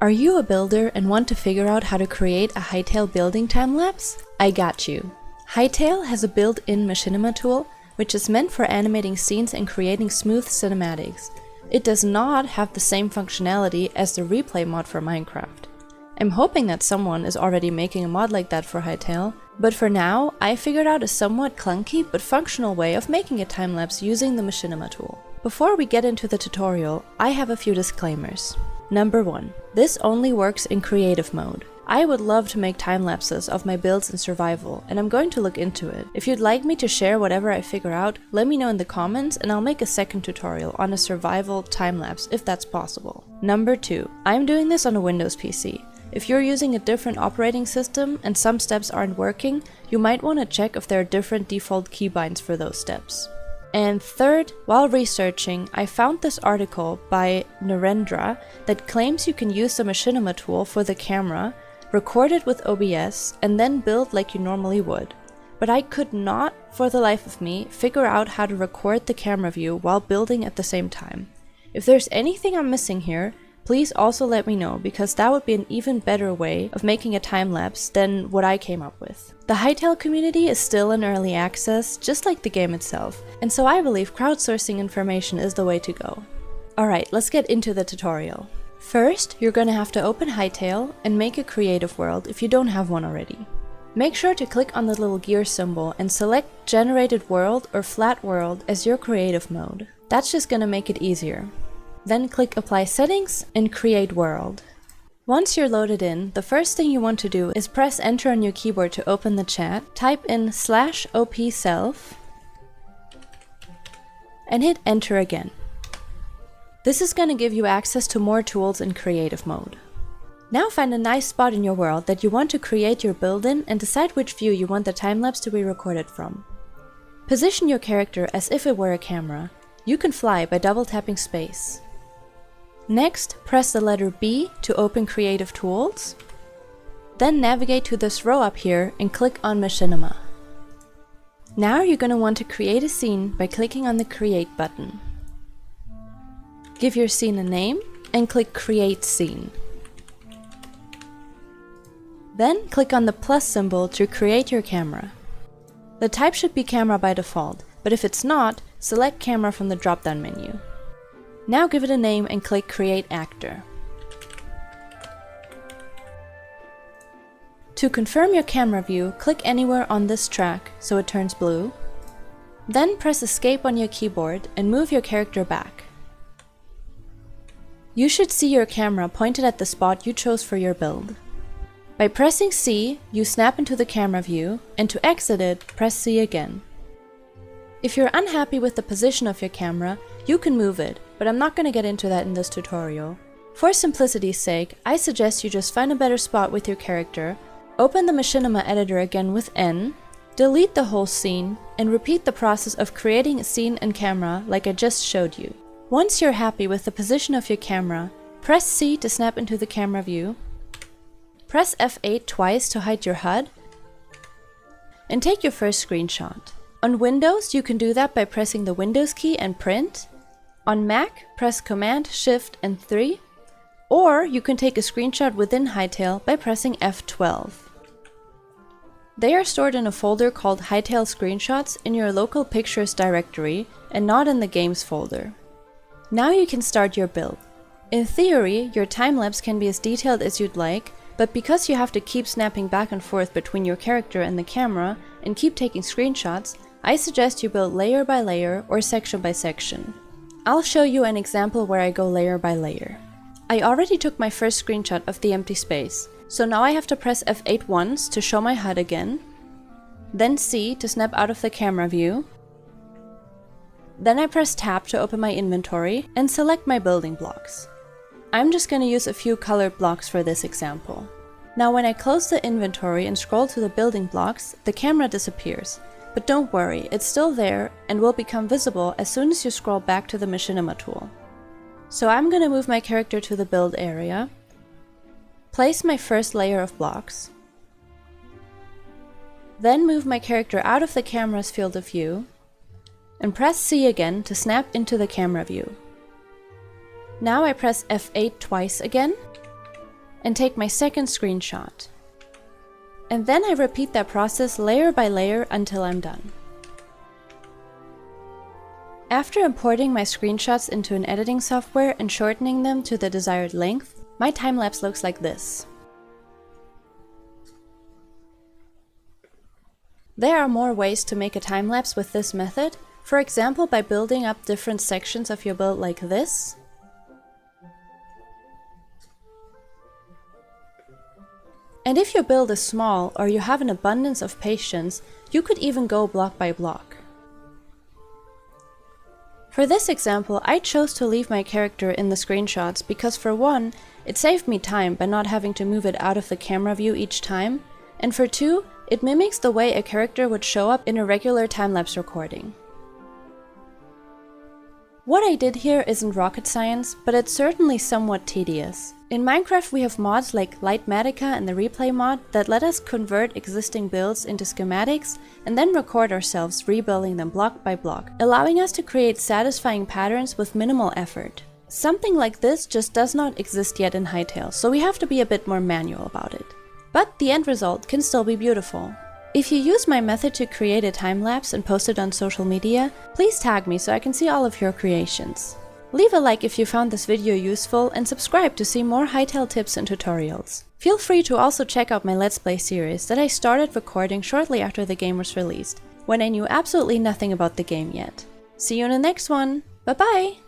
Are you a builder and want to figure out how to create a Hytale building time-lapse? I got you! Hytale has a built-in machinima tool, which is meant for animating scenes and creating smooth cinematics. It does not have the same functionality as the replay mod for Minecraft. I'm hoping that someone is already making a mod like that for Hytale, but for now, I figured out a somewhat clunky but functional way of making a time-lapse using the machinima tool. Before we get into the tutorial, I have a few disclaimers. Number 1. This only works in creative mode. I would love to make time-lapses of my builds in survival, and I'm going to look into it. If you'd like me to share whatever I figure out, let me know in the comments and I'll make a second tutorial on a survival time-lapse if that's possible. Number 2. I'm doing this on a Windows PC. If you're using a different operating system and some steps aren't working, you might want to check if there are different default keybinds for those steps. And third, while researching, I found this article by Narendra that claims you can use the machinima tool for the camera, record it with OBS, and then build like you normally would. But I could not, for the life of me, figure out how to record the camera view while building at the same time. If there's anything I'm missing here, please also let me know, because that would be an even better way of making a time-lapse than what I came up with. The Hytale community is still in early access, just like the game itself, and so I believe crowdsourcing information is the way to go. Alright, let's get into the tutorial. First, you're gonna have to open Hytale and make a creative world if you don't have one already. Make sure to click on the little gear symbol and select Generated World or Flat World as your creative mode. That's just gonna make it easier. Then click Apply Settings and Create World. Once you're loaded in, the first thing you want to do is press Enter on your keyboard to open the chat, type in /opself, and hit Enter again. This is going to give you access to more tools in creative mode. Now find a nice spot in your world that you want to create your build in and decide which view you want the time-lapse to be recorded from. Position your character as if it were a camera. You can fly by double tapping space. Next, press the letter B to open Creative Tools. Then navigate to this row up here and click on Machinima. Now you're going to want to create a scene by clicking on the Create button. Give your scene a name and click Create Scene. Then click on the plus symbol to create your camera. The type should be camera by default, but if it's not, select camera from the drop-down menu. Now give it a name and click Create Actor. To confirm your camera view, click anywhere on this track so it turns blue. Then press Escape on your keyboard and move your character back. You should see your camera pointed at the spot you chose for your build. By pressing C, you snap into the camera view, and to exit it, press C again. If you're unhappy with the position of your camera, you can move it, but I'm not going to get into that in this tutorial. For simplicity's sake, I suggest you just find a better spot with your character, open the Machinima editor again with N, delete the whole scene, and repeat the process of creating a scene and camera like I just showed you. Once you're happy with the position of your camera, press C to snap into the camera view, press F8 twice to hide your HUD, and take your first screenshot. On Windows, you can do that by pressing the Windows key and print. On Mac, press Command, Shift, and 3. Or you can take a screenshot within Hytale by pressing F12. They are stored in a folder called Hytale Screenshots in your local Pictures directory and not in the Games folder. Now you can start your build. In theory, your time-lapse can be as detailed as you'd like, but because you have to keep snapping back and forth between your character and the camera and keep taking screenshots, I suggest you build layer by layer or section by section. I'll show you an example where I go layer by layer. I already took my first screenshot of the empty space, so now I have to press F8 once to show my HUD again, then C to snap out of the camera view, then I press Tab to open my inventory and select my building blocks. I'm just going to use a few colored blocks for this example. Now when I close the inventory and scroll to the building blocks, the camera disappears. But don't worry, it's still there and will become visible as soon as you scroll back to the Machinima tool. So I'm going to move my character to the build area, place my first layer of blocks, then move my character out of the camera's field of view, and press C again to snap into the camera view. Now I press F8 twice again, and take my second screenshot. And then I repeat that process layer by layer until I'm done. After importing my screenshots into an editing software and shortening them to the desired length, my time-lapse looks like this. There are more ways to make a time-lapse with this method, for example by building up different sections of your build like this. And if your build is small or you have an abundance of patience, you could even go block by block. For this example, I chose to leave my character in the screenshots because for one, it saved me time by not having to move it out of the camera view each time, and for two, it mimics the way a character would show up in a regular time-lapse recording. What I did here isn't rocket science, but it's certainly somewhat tedious. In Minecraft we have mods like Lightmatica and the Replay mod that let us convert existing builds into schematics and then record ourselves rebuilding them block by block, allowing us to create satisfying patterns with minimal effort. Something like this just does not exist yet in Hytale, so we have to be a bit more manual about it. But the end result can still be beautiful. If you use my method to create a time-lapse and post it on social media, please tag me so I can see all of your creations. Leave a like if you found this video useful and subscribe to see more Hytale tips and tutorials. Feel free to also check out my Let's Play series that I started recording shortly after the game was released, when I knew absolutely nothing about the game yet. See you in the next one! Bye bye!